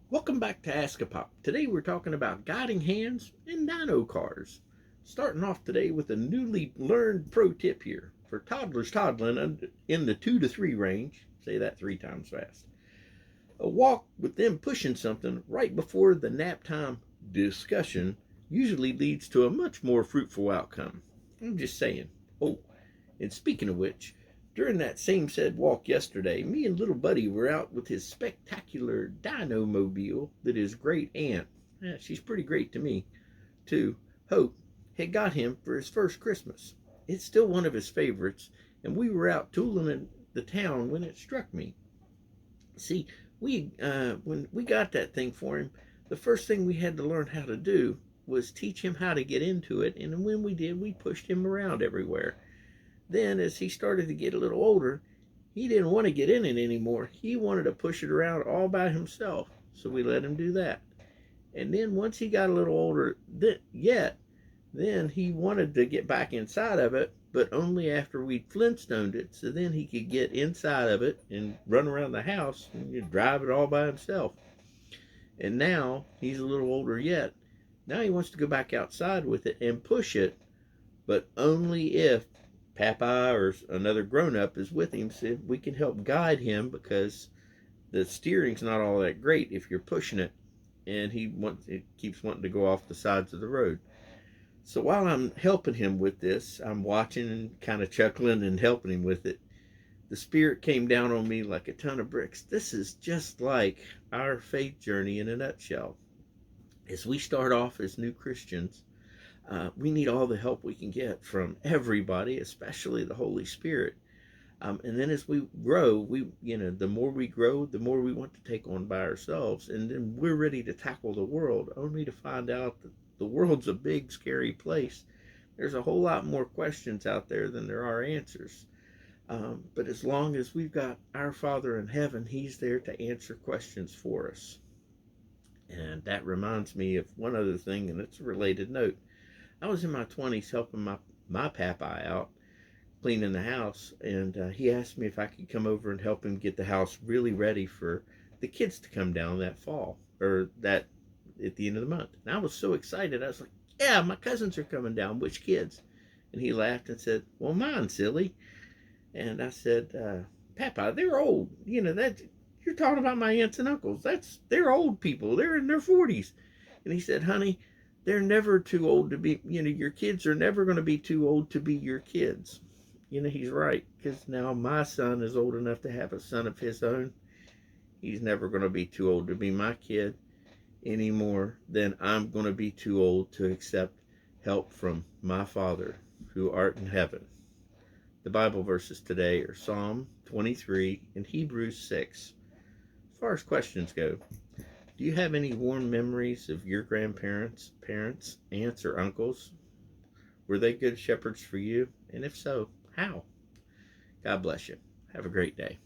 Welcome back to AskAPop. Today we're talking about guiding hands and Dino cars. Starting off today with a newly learned pro tip here. For toddlers toddling in the 2 to 3 range, say that 3 times fast. A walk with them pushing something right before the nap time discussion usually leads to a much more fruitful outcome. I'm just saying. Oh, and speaking of which, during that same said walk yesterday, me and little buddy were out with his spectacular Dino mobile that his great aunt, she's pretty great to me, too, Hope, had got him for his first Christmas. It's still one of his favorites, and we were out tooling in the town when it struck me. See, when we got that thing for him, the first thing we had to learn how to do was teach him how to get into it, and when we did, we pushed him around everywhere. Then, as he started to get a little older, he didn't want to get in it anymore. He wanted to push it around all by himself. So we let him do that. And then once he got a little older, then he wanted to get back inside of it, but only after we'd Flintstoned it. So then he could get inside of it and run around the house and drive it all by himself. And now he's a little older yet. Now he wants to go back outside with it and push it, but only if Papa or another grown-up is with him, so we can help guide him, because the steering's not all that great if you're pushing it and it keeps wanting to go off the sides of the road. So while I'm helping him with this, I'm watching and kind of chuckling and helping him with it. The Spirit came down on me like a ton of bricks. This is just like our faith journey in a nutshell. As we start off as new Christians, we need all the help we can get from everybody, especially the Holy Spirit. And then as we grow, the more we grow, the more we want to take on by ourselves. And then we're ready to tackle the world, only to find out that the world's a big, scary place. There's a whole lot more questions out there than there are answers. But as long as we've got our Father in heaven, He's there to answer questions for us. And that reminds me of one other thing, and it's a related note. I was in my 20s helping my papa out, cleaning the house, and he asked me if I could come over and help him get the house really ready for the kids to come down that fall, or that at the end of the month. And I was so excited. I was like, yeah, my cousins are coming down. Which kids? And he laughed and said, well, mine, silly. And I said, Papa, they're old. That you're talking about my aunts and uncles. They're old people. They're in their 40s. And he said, honey, they're never too old to be, your kids are never going to be too old to be your kids. He's right, because now my son is old enough to have a son of his own. He's never going to be too old to be my kid any more than I'm going to be too old to accept help from my Father who art in heaven. The Bible verses today are Psalm 23 and Hebrews 6. As far as questions go, do you have any warm memories of your grandparents, parents, aunts, or uncles? Were they good shepherds for you? And if so, how? God bless you. Have a great day.